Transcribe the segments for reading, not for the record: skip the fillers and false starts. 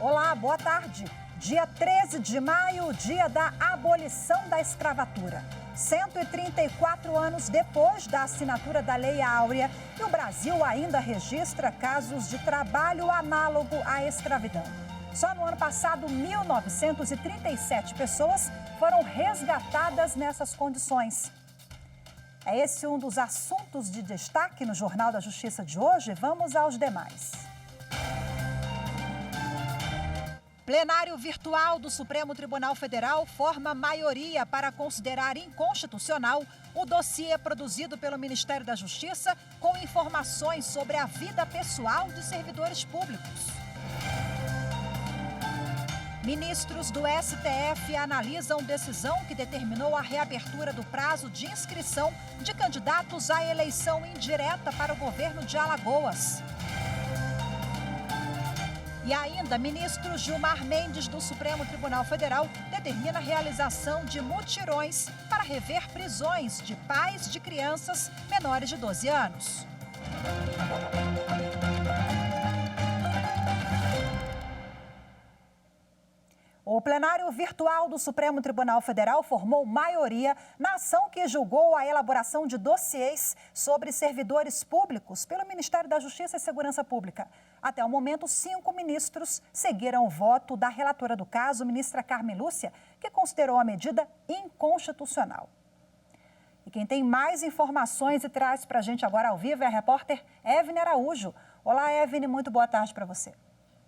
Olá, boa tarde. Dia 13 de maio, dia da abolição da escravatura. 134 anos depois da assinatura da Lei Áurea, e o Brasil ainda registra casos de trabalho análogo à escravidão. Só no ano passado, 1.937 pessoas foram resgatadas nessas condições. É esse um dos assuntos de destaque no Jornal da Justiça de hoje. Vamos aos demais. Plenário virtual do Supremo Tribunal Federal forma maioria para considerar inconstitucional o dossiê produzido pelo Ministério da Justiça com informações sobre a vida pessoal de servidores públicos. Ministros do STF analisam decisão que determinou a reabertura do prazo de inscrição de candidatos à eleição indireta para o governo de Alagoas. E ainda, ministro Gilmar Mendes, do Supremo Tribunal Federal, determina a realização de mutirões para rever prisões de pais de crianças menores de 12 anos. O plenário virtual do Supremo Tribunal Federal formou maioria na ação que julgou a elaboração de dossiês sobre servidores públicos pelo Ministério da Justiça e Segurança Pública. Até o momento, 5 ministros seguiram o voto da relatora do caso, ministra Carmen Lúcia, que considerou a medida inconstitucional. E quem tem mais informações e traz para a gente agora ao vivo é a repórter Evne Araújo. Olá, Evne, muito boa tarde para você.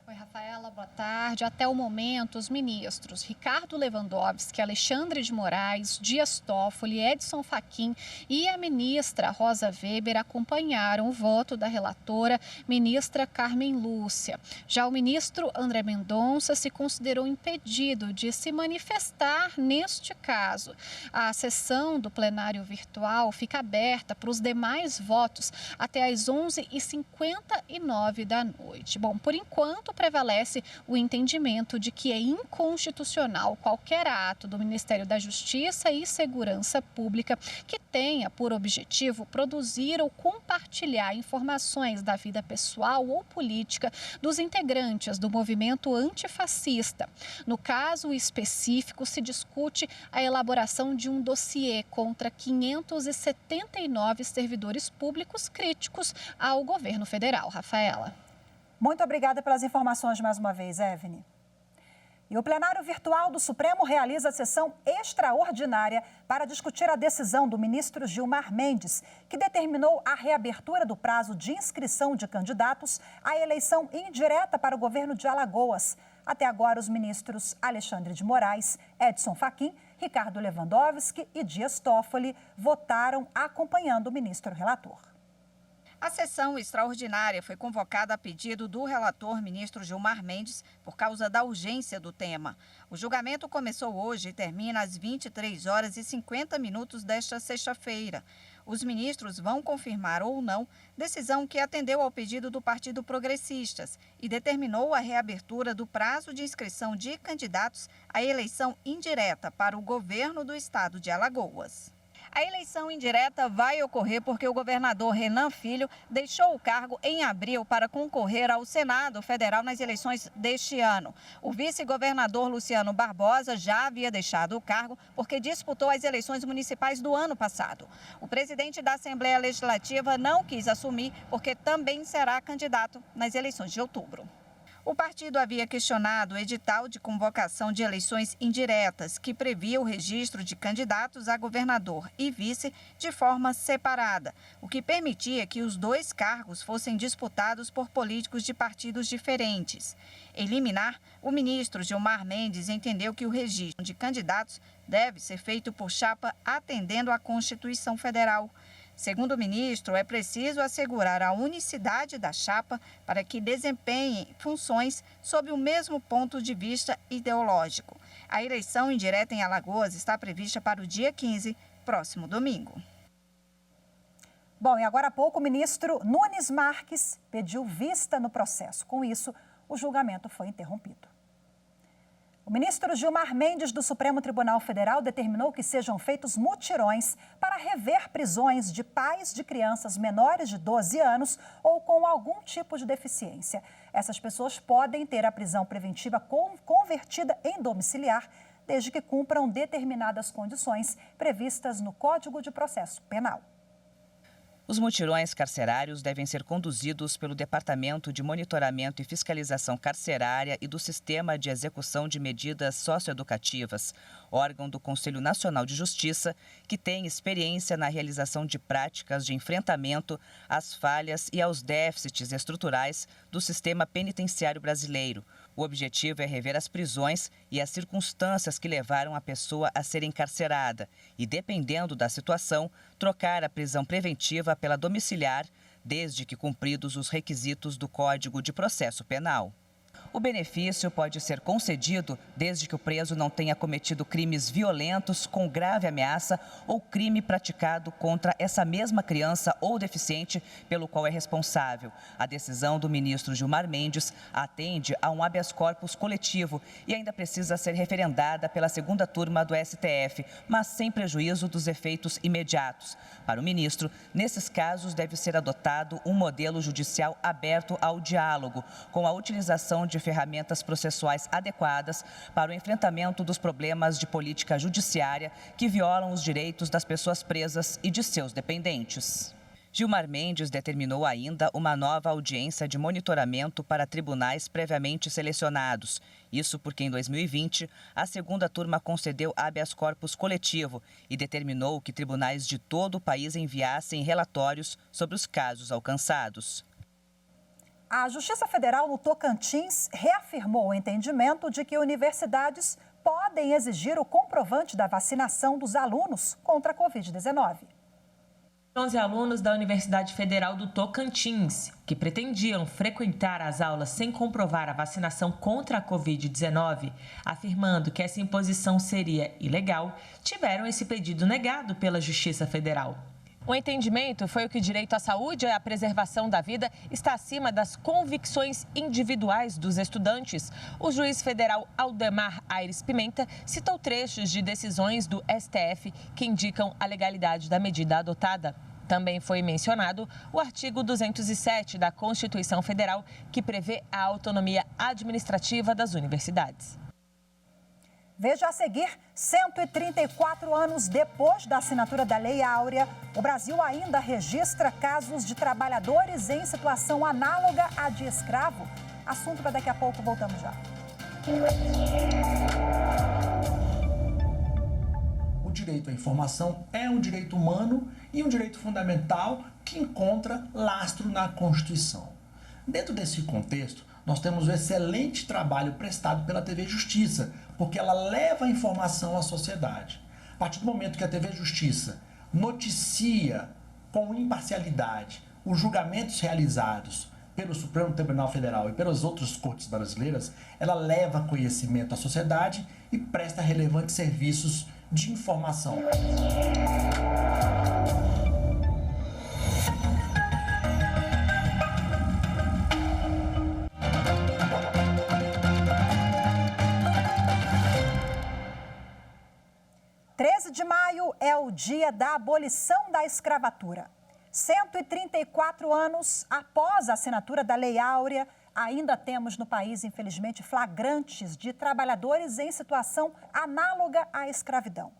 Oi, Rafaela, boa tarde. Até o momento, os ministros Ricardo Lewandowski, Alexandre de Moraes, Dias Toffoli, Edson Fachin e a ministra Rosa Weber acompanharam o voto da relatora, ministra Carmen Lúcia. Já o ministro André Mendonça se considerou impedido de se manifestar neste caso. A sessão do plenário virtual fica aberta para os demais votos até às 11h59 da noite. Bom, por enquanto, prevalece o entendimento de que é inconstitucional qualquer ato do Ministério da Justiça e Segurança Pública que tenha por objetivo produzir ou compartilhar informações da vida pessoal ou política dos integrantes do movimento antifascista. No caso específico, se discute a elaboração de um dossiê contra 579 servidores públicos críticos ao governo federal. Rafaela. Muito obrigada pelas informações mais uma vez, Evne. E o plenário virtual do Supremo realiza a sessão extraordinária para discutir a decisão do ministro Gilmar Mendes, que determinou a reabertura do prazo de inscrição de candidatos à eleição indireta para o governo de Alagoas. Até agora, os ministros Alexandre de Moraes, Edson Fachin, Ricardo Lewandowski e Dias Toffoli votaram acompanhando o ministro relator. A sessão extraordinária foi convocada a pedido do relator ministro Gilmar Mendes por causa da urgência do tema. O julgamento começou hoje e termina às 23h50 desta sexta-feira. Os ministros vão confirmar ou não decisão que atendeu ao pedido do Partido Progressistas e determinou a reabertura do prazo de inscrição de candidatos à eleição indireta para o governo do estado de Alagoas. A eleição indireta vai ocorrer porque o governador Renan Filho deixou o cargo em abril para concorrer ao Senado Federal nas eleições deste ano. O vice-governador Luciano Barbosa já havia deixado o cargo porque disputou as eleições municipais do ano passado. O presidente da Assembleia Legislativa não quis assumir porque também será candidato nas eleições de outubro. O partido havia questionado o edital de convocação de eleições indiretas, que previa o registro de candidatos a governador e vice de forma separada, o que permitia que os dois cargos fossem disputados por políticos de partidos diferentes. Em liminar, o ministro Gilmar Mendes entendeu que o registro de candidatos deve ser feito por chapa atendendo à Constituição Federal. Segundo o ministro, é preciso assegurar a unicidade da chapa para que desempenhem funções sob o mesmo ponto de vista ideológico. A eleição indireta em Alagoas está prevista para o dia 15, próximo domingo. Bom, e agora há pouco o ministro Nunes Marques pediu vista no processo. Com isso, o julgamento foi interrompido. O ministro Gilmar Mendes, do Supremo Tribunal Federal, determinou que sejam feitos mutirões para rever prisões de pais de crianças menores de 12 anos ou com algum tipo de deficiência. Essas pessoas podem ter a prisão preventiva convertida em domiciliar, desde que cumpram determinadas condições previstas no Código de Processo Penal. Os mutirões carcerários devem ser conduzidos pelo Departamento de Monitoramento e Fiscalização Carcerária e do Sistema de Execução de Medidas Socioeducativas, órgão do Conselho Nacional de Justiça, que tem experiência na realização de práticas de enfrentamento às falhas e aos déficits estruturais do sistema penitenciário brasileiro. O objetivo é rever as prisões e as circunstâncias que levaram a pessoa a ser encarcerada e, dependendo da situação, trocar a prisão preventiva pela domiciliar, desde que cumpridos os requisitos do Código de Processo Penal. O benefício pode ser concedido desde que o preso não tenha cometido crimes violentos com grave ameaça ou crime praticado contra essa mesma criança ou deficiente pelo qual é responsável. A decisão do ministro Gilmar Mendes atende a um habeas corpus coletivo e ainda precisa ser referendada pela segunda turma do STF, mas sem prejuízo dos efeitos imediatos. Para o ministro, nesses casos deve ser adotado um modelo judicial aberto ao diálogo, com a utilização de ferramentas processuais adequadas para o enfrentamento dos problemas de política judiciária que violam os direitos das pessoas presas e de seus dependentes. Gilmar Mendes determinou ainda uma nova audiência de monitoramento para tribunais previamente selecionados. Isso porque, em 2020, a segunda turma concedeu habeas corpus coletivo e determinou que tribunais de todo o país enviassem relatórios sobre os casos alcançados. A Justiça Federal no Tocantins reafirmou o entendimento de que universidades podem exigir o comprovante da vacinação dos alunos contra a Covid-19. 11 alunos da Universidade Federal do Tocantins, que pretendiam frequentar as aulas sem comprovar a vacinação contra a Covid-19, afirmando que essa imposição seria ilegal, tiveram esse pedido negado pela Justiça Federal. O entendimento foi que o direito à saúde e à preservação da vida está acima das convicções individuais dos estudantes. O juiz federal Aldemar Aires Pimenta citou trechos de decisões do STF que indicam a legalidade da medida adotada. Também foi mencionado o artigo 207 da Constituição Federal, que prevê a autonomia administrativa das universidades. Veja a seguir, 134 anos depois da assinatura da Lei Áurea, o Brasil ainda registra casos de trabalhadores em situação análoga à de escravo. Assunto para daqui a pouco, voltamos já. O direito à informação é um direito humano e um direito fundamental que encontra lastro na Constituição. Dentro desse contexto, nós temos um excelente trabalho prestado pela TV Justiça, porque ela leva a informação à sociedade. A partir do momento que a TV Justiça noticia com imparcialidade os julgamentos realizados pelo Supremo Tribunal Federal e pelas outras cortes brasileiras, ela leva conhecimento à sociedade e presta relevantes serviços de informação. De maio é o dia da abolição da escravatura. 134 anos após a assinatura da Lei Áurea, ainda temos no país, infelizmente, flagrantes de trabalhadores em situação análoga à escravidão.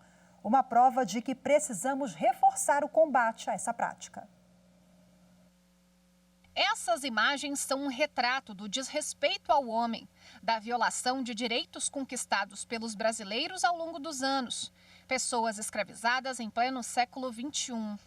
Uma prova de que precisamos reforçar o combate a essa prática. Essas imagens são um retrato do desrespeito ao homem, da violação de direitos conquistados pelos brasileiros ao longo dos anos. Pessoas escravizadas em pleno século XXI.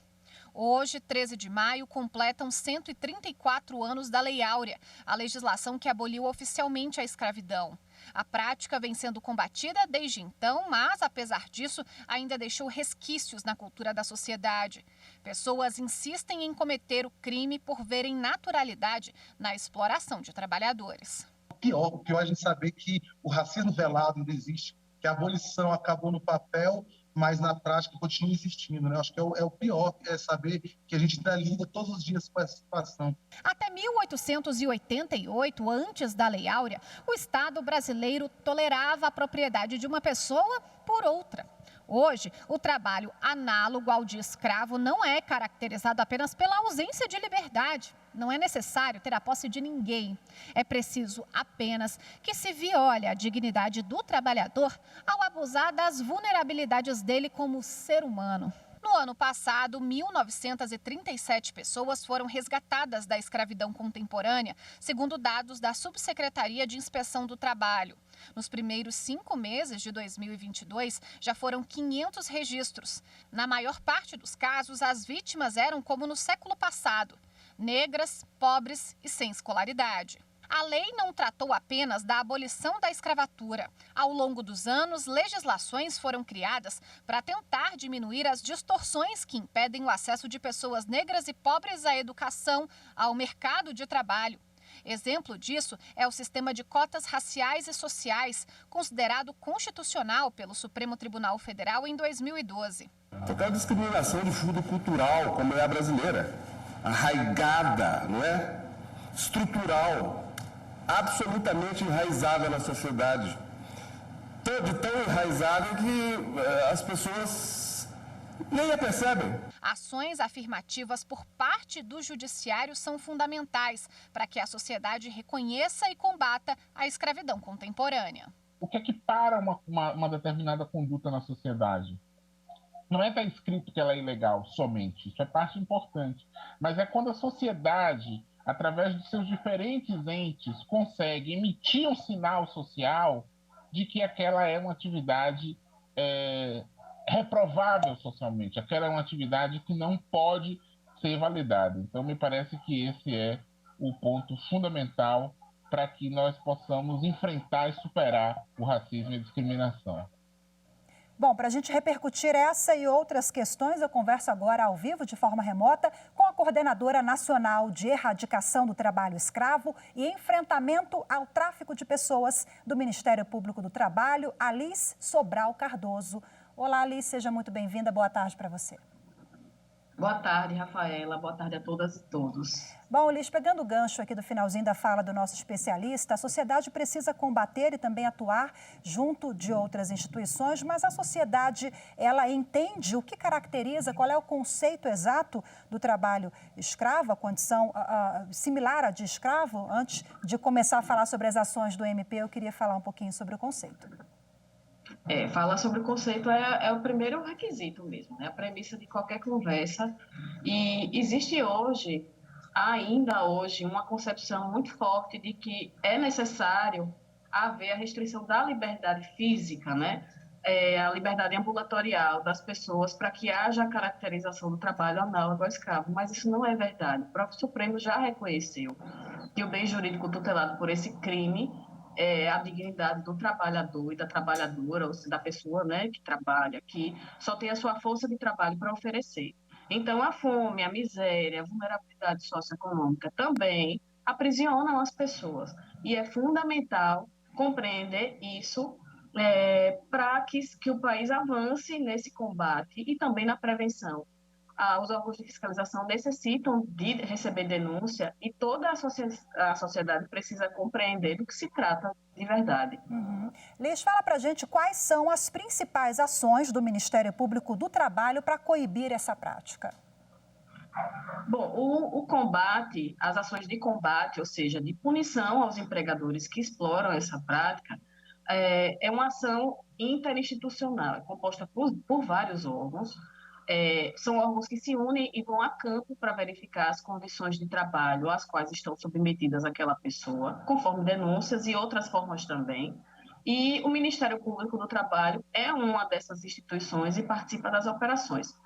Hoje, 13 de maio, completam 134 anos da Lei Áurea, a legislação que aboliu oficialmente a escravidão. A prática vem sendo combatida desde então, mas, apesar disso, ainda deixou resquícios na cultura da sociedade. Pessoas insistem em cometer o crime por verem naturalidade na exploração de trabalhadores. O pior é a gente saber que o racismo velado ainda existe, que a abolição acabou no papel, mas na prática continua existindo, né? Acho que é o pior, é saber que a gente ainda lida todos os dias com essa situação. Até 1888, antes da Lei Áurea, o Estado brasileiro tolerava a propriedade de uma pessoa por outra. Hoje, o trabalho análogo ao de escravo não é caracterizado apenas pela ausência de liberdade. Não é necessário ter a posse de ninguém. É preciso apenas que se viole a dignidade do trabalhador ao abusar das vulnerabilidades dele como ser humano. No ano passado, 1.937 pessoas foram resgatadas da escravidão contemporânea, segundo dados da Subsecretaria de Inspeção do Trabalho. Nos primeiros 5 meses de 2022, já foram 500 registros. Na maior parte dos casos, as vítimas eram como no século passado: negras, pobres e sem escolaridade. A lei não tratou apenas da abolição da escravatura. Ao longo dos anos, legislações foram criadas para tentar diminuir as distorções que impedem o acesso de pessoas negras e pobres à educação, ao mercado de trabalho. Exemplo disso é o sistema de cotas raciais e sociais, considerado constitucional pelo Supremo Tribunal Federal em 2012. Aquela discriminação de fundo cultural, como é a brasileira, arraigada, não é? Estrutural, absolutamente enraizada na sociedade. De tão enraizada que as pessoas nem a percebem. Ações afirmativas por parte do judiciário são fundamentais para que a sociedade reconheça e combata a escravidão contemporânea. O que é que para uma determinada conduta na sociedade? Não é estar escrito que ela é ilegal somente, isso é parte importante, mas é quando a sociedade, através de seus diferentes entes, consegue emitir um sinal social de que aquela é uma atividade reprovável socialmente, aquela é uma atividade que não pode ser validada. Então, me parece que esse é o ponto fundamental para que nós possamos enfrentar e superar o racismo e a discriminação. Bom, para a gente repercutir essa e outras questões, eu converso agora ao vivo, de forma remota, com a Coordenadora Nacional de Erradicação do Trabalho Escravo e Enfrentamento ao Tráfico de Pessoas do Ministério Público do Trabalho, Alice Sobral Cardoso. Olá, Alice, seja muito bem-vinda. Boa tarde para você. Boa tarde, Rafaela. Boa tarde a todas e todos. Bom, Liz, pegando o gancho aqui do finalzinho da fala do nosso especialista, a sociedade precisa combater e também atuar junto de outras instituições, mas a sociedade, ela entende o que caracteriza, qual é o conceito exato do trabalho escravo, a condição similar à de escravo? Antes de começar a falar sobre as ações do MP, eu queria falar um pouquinho sobre o conceito. Falar sobre o conceito é o primeiro requisito mesmo, né? A premissa de qualquer conversa. E existe ainda hoje, uma concepção muito forte de que é necessário haver a restrição da liberdade física, né? A liberdade ambulatorial das pessoas para que haja a caracterização do trabalho análogo ao escravo. Mas isso não é verdade. O próprio Supremo já reconheceu que o bem jurídico tutelado por esse crime a dignidade do trabalhador e da trabalhadora, ou seja, da pessoa, né, que trabalha, que só tem a sua força de trabalho para oferecer. Então, a fome, a miséria, a vulnerabilidade socioeconômica também aprisionam as pessoas. E é fundamental compreender isso para que o país avance nesse combate e também na prevenção. Os órgãos de fiscalização necessitam de receber denúncia e toda a sociedade precisa compreender do que se trata de verdade. Liz, fala para a gente quais são as principais ações do Ministério Público do Trabalho para coibir essa prática. Bom, o combate, as ações de combate, ou seja, de punição aos empregadores que exploram essa prática, é uma ação interinstitucional, é composta por vários órgãos. São órgãos que se unem e vão a campo para verificar as condições de trabalho às quais estão submetidas aquela pessoa, conforme denúncias e outras formas também. E o Ministério Público do Trabalho é uma dessas instituições e participa das operações.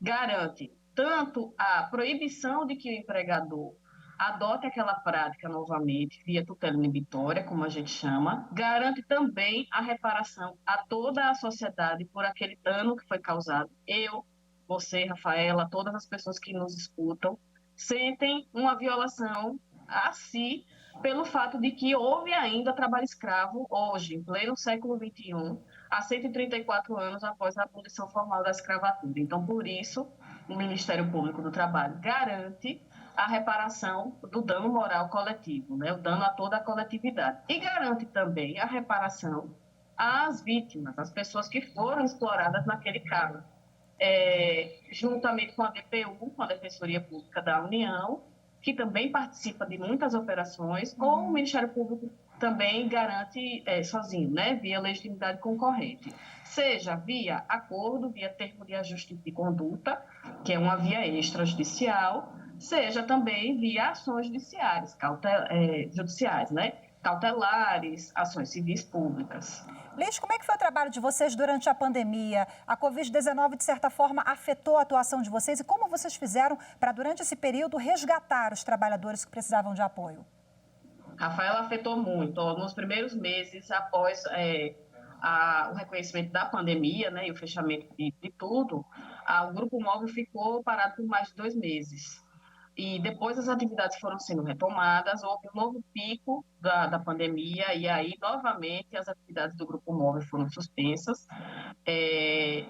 Garante tanto a proibição de que o empregador adote aquela prática novamente, via tutela inibitória, como a gente chama, garante também a reparação a toda a sociedade por aquele dano que foi causado. Você, Rafaela, todas as pessoas que nos escutam, sentem uma violação a si pelo fato de que houve ainda trabalho escravo hoje, em pleno século XXI, há 134 anos após a abolição formal da escravatura. Então, por isso, o Ministério Público do Trabalho garante a reparação do dano moral coletivo, né? O dano a toda a coletividade. E garante também a reparação às vítimas, às pessoas que foram exploradas naquele caso. Juntamente com a DPU, com a Defensoria Pública da União, que também participa de muitas operações, ou o Ministério Público também garante sozinho, né, via legitimidade concorrente, seja via acordo, via termo de ajuste de conduta, que é uma via extrajudicial, seja também via ações judiciais, né, cautelares, ações civis públicas. Liz, como é que foi o trabalho de vocês durante a pandemia? A Covid-19, de certa forma, afetou a atuação de vocês e como vocês fizeram para, durante esse período, resgatar os trabalhadores que precisavam de apoio? Rafaela, afetou muito. Nos primeiros meses, após o reconhecimento da pandemia, né, e o fechamento de tudo, o Grupo Móvel ficou parado por mais de 2 meses. E depois as atividades foram sendo retomadas, houve um novo pico da pandemia, e aí, novamente, as atividades do Grupo Móvel foram suspensas.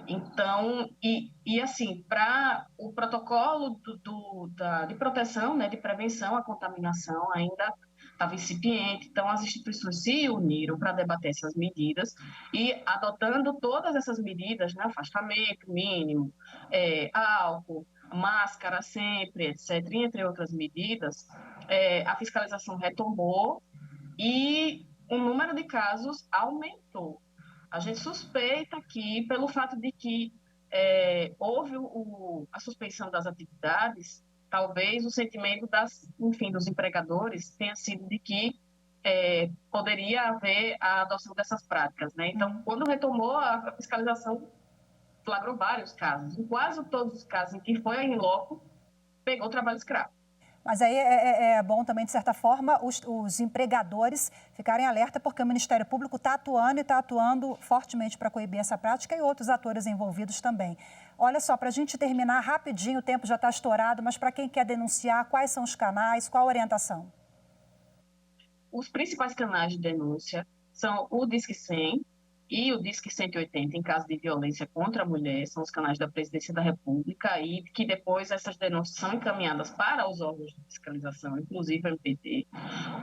Então, assim, para o protocolo de proteção, né, de prevenção à contaminação ainda estava incipiente, então as instituições se uniram para debater essas medidas e adotando todas essas medidas, né, afastamento mínimo, álcool, máscara sempre, etc., entre outras medidas, a fiscalização retomou e o número de casos aumentou. A gente suspeita que, pelo fato de que houve a suspensão das atividades, talvez o sentimento dos empregadores tenha sido de que poderia haver a adoção dessas práticas, né? Então, quando retomou a fiscalização, flagrou vários casos. Em quase todos os casos em que foi em loco, pegou trabalho escravo. Mas aí é bom também, de certa forma, os empregadores ficarem alerta, porque o Ministério Público está atuando e está atuando fortemente para coibir essa prática e outros atores envolvidos também. Olha só, para a gente terminar rapidinho, o tempo já está estourado, mas para quem quer denunciar, quais são os canais, qual a orientação? Os principais canais de denúncia são o Disque 100 e o Disque 180 em caso de violência contra a mulher, são os canais da Presidência da República e que depois essas denúncias são encaminhadas para os órgãos de fiscalização, inclusive o MPT.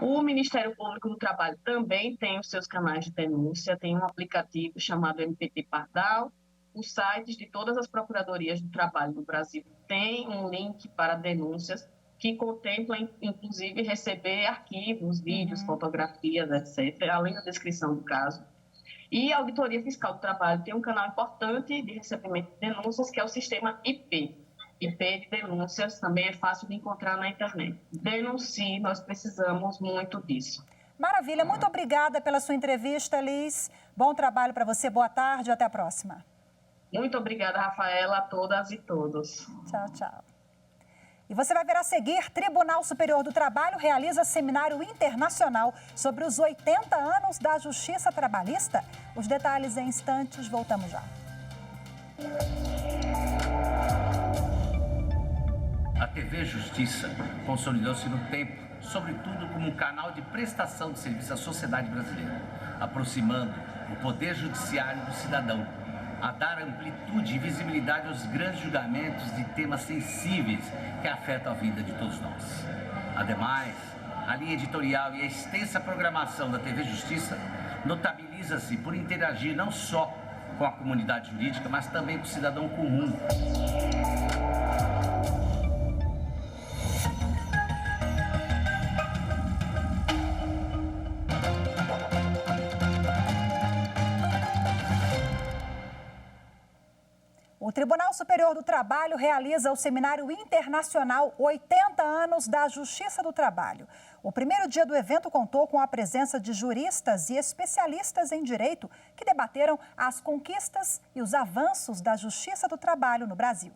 O Ministério Público do Trabalho também tem os seus canais de denúncia, tem um aplicativo chamado MPT Pardal. Os sites de todas as procuradorias do trabalho no Brasil têm um link para denúncias que contemplam, inclusive, receber arquivos, vídeos, fotografias, etc., além da descrição do caso. E a Auditoria Fiscal do Trabalho tem um canal importante de recebimento de denúncias, que é o sistema IP. IP de denúncias também é fácil de encontrar na internet. Denuncie, nós precisamos muito disso. Maravilha, muito obrigada pela sua entrevista, Liz. Bom trabalho para você, boa tarde e até a próxima. Muito obrigada, Rafaela, a todas e todos. Tchau, tchau. E você vai ver a seguir, Tribunal Superior do Trabalho realiza seminário internacional sobre os 80 anos da Justiça Trabalhista. Os detalhes em instantes, voltamos já. A TV Justiça consolidou-se no tempo, sobretudo como um canal de prestação de serviço à sociedade brasileira, aproximando o poder judiciário do cidadão, a dar amplitude e visibilidade aos grandes julgamentos de temas sensíveis que afetam a vida de todos nós. Ademais, a linha editorial e a extensa programação da TV Justiça notabiliza-se por interagir não só com a comunidade jurídica, mas também com o cidadão comum. O Tribunal Superior do Trabalho realiza o Seminário Internacional 80 anos da Justiça do Trabalho. O primeiro dia do evento contou com a presença de juristas e especialistas em direito que debateram as conquistas e os avanços da Justiça do Trabalho no Brasil.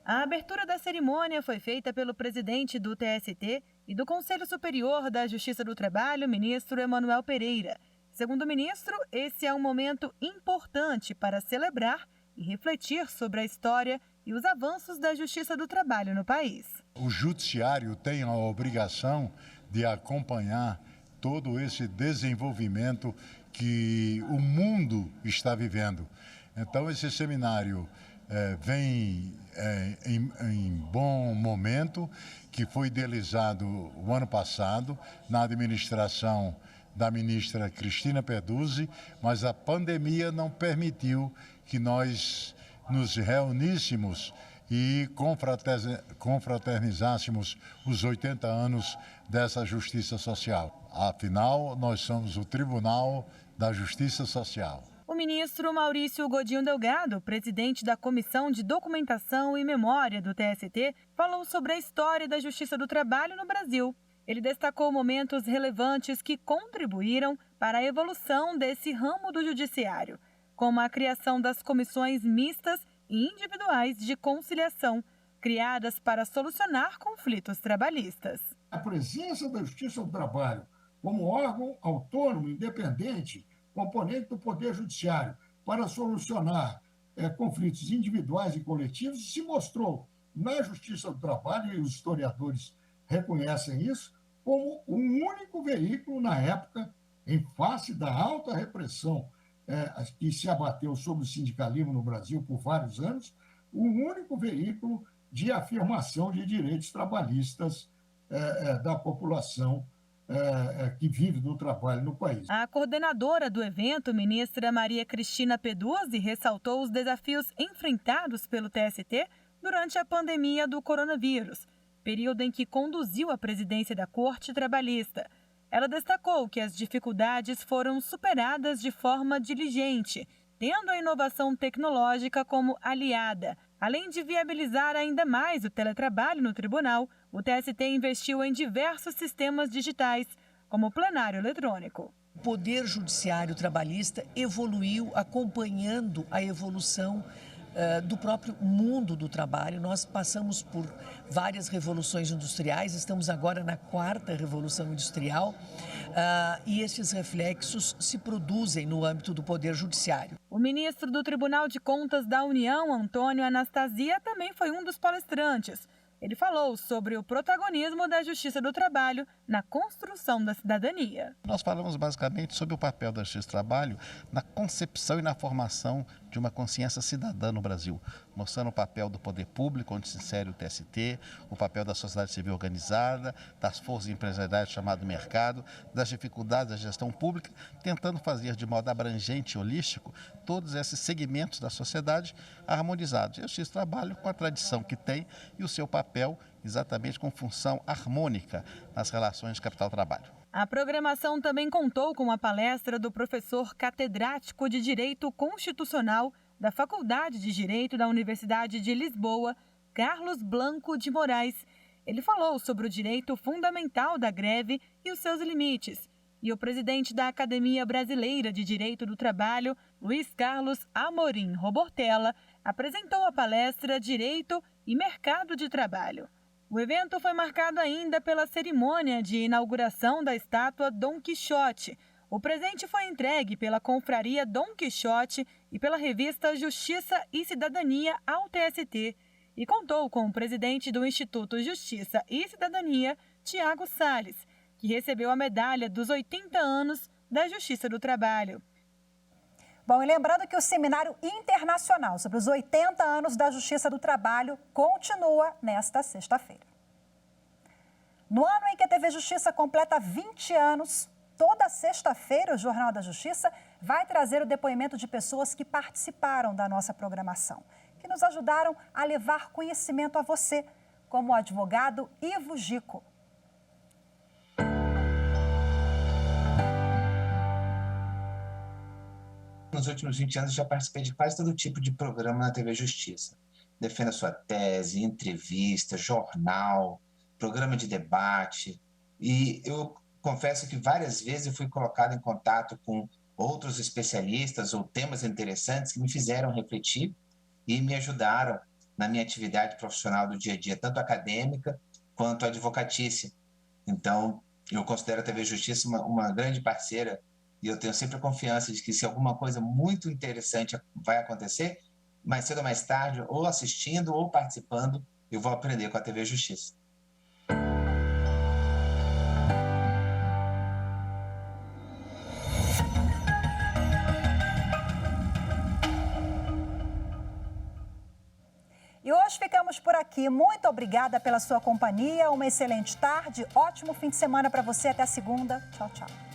A abertura da cerimônia foi feita pelo presidente do TST e do Conselho Superior da Justiça do Trabalho, ministro Emanuel Pereira. Segundo o ministro, esse é um momento importante para celebrar e refletir sobre a história e os avanços da Justiça do Trabalho no país. O Judiciário tem a obrigação de acompanhar todo esse desenvolvimento que o mundo está vivendo. Então, esse seminário vem em bom momento, que foi idealizado o ano passado, na administração da ministra Cristina Peduzzi, mas a pandemia não permitiu que nós nos reuníssemos e confraternizássemos os 80 anos dessa justiça social. Afinal, nós somos o Tribunal da Justiça Social. O ministro Maurício Godinho Delgado, presidente da Comissão de Documentação e Memória do TST, falou sobre a história da Justiça do Trabalho no Brasil. Ele destacou momentos relevantes que contribuíram para a evolução desse ramo do judiciário, como a criação das comissões mistas e individuais de conciliação, criadas para solucionar conflitos trabalhistas. A presença da Justiça do Trabalho como órgão autônomo, independente, componente do Poder Judiciário, para solucionar conflitos individuais e coletivos, se mostrou na Justiça do Trabalho, e os historiadores reconhecem isso, como um único veículo na época, em face da alta repressão que se abateu sobre o sindicalismo no Brasil por vários anos, o único veículo de afirmação de direitos trabalhistas da população que vive do trabalho no país. A coordenadora do evento, ministra Maria Cristina Peduzzi, ressaltou os desafios enfrentados pelo TST durante a pandemia do coronavírus, período em que conduziu a presidência da Corte Trabalhista. Ela destacou que as dificuldades foram superadas de forma diligente, tendo a inovação tecnológica como aliada. Além de viabilizar ainda mais o teletrabalho no tribunal, o TST investiu em diversos sistemas digitais, como o plenário eletrônico. O Poder Judiciário Trabalhista evoluiu acompanhando a evolução do próprio mundo do trabalho. Nós passamos por várias revoluções industriais, estamos agora na 4ª Revolução Industrial e esses reflexos se produzem no âmbito do Poder Judiciário. O ministro do Tribunal de Contas da União, Antônio Anastasia, também foi um dos palestrantes. Ele falou sobre o protagonismo da Justiça do Trabalho na construção da cidadania. Nós falamos basicamente sobre o papel da Justiça do Trabalho na concepção e na formação de uma consciência cidadã no Brasil, mostrando o papel do poder público, onde se insere o TST, o papel da sociedade civil organizada, das forças empresariais chamado mercado, das dificuldades da gestão pública, tentando fazer de modo abrangente e holístico todos esses segmentos da sociedade harmonizados. E a Justiça do Trabalho, com a tradição que tem e o seu papel exatamente com função harmônica nas relações de capital-trabalho. A programação também contou com a palestra do professor catedrático de Direito Constitucional da Faculdade de Direito da Universidade de Lisboa, Carlos Blanco de Moraes. Ele falou sobre o direito fundamental da greve e os seus limites. E o presidente da Academia Brasileira de Direito do Trabalho, Luiz Carlos Amorim Robortella, apresentou a palestra Direito e Mercado de Trabalho. O evento foi marcado ainda pela cerimônia de inauguração da estátua Dom Quixote. O presente foi entregue pela Confraria Dom Quixote e pela revista Justiça e Cidadania ao TST e contou com o presidente do Instituto Justiça e Cidadania, Tiago Salles, que recebeu a medalha dos 80 anos da Justiça do Trabalho. Bom, e lembrando que o Seminário Internacional sobre os 80 anos da Justiça do Trabalho continua nesta sexta-feira. No ano em que a TV Justiça completa 20 anos, toda sexta-feira o Jornal da Justiça vai trazer o depoimento de pessoas que participaram da nossa programação, que nos ajudaram a levar conhecimento a você, como o advogado Ivo Gico. Nos últimos 20 anos, já participei de quase todo tipo de programa na TV Justiça. Defenda sua tese, entrevista, jornal, programa de debate. E eu confesso que várias vezes eu fui colocado em contato com outros especialistas ou temas interessantes que me fizeram refletir e me ajudaram na minha atividade profissional do dia a dia, tanto acadêmica quanto advocatícia. Então, eu considero a TV Justiça uma grande parceira. E eu tenho sempre a confiança de que se alguma coisa muito interessante vai acontecer, mais cedo ou mais tarde, ou assistindo ou participando, eu vou aprender com a TV Justiça. Nós ficamos por aqui. Muito obrigada pela sua companhia. Uma excelente tarde. Ótimo fim de semana para você. Até segunda. Tchau, tchau.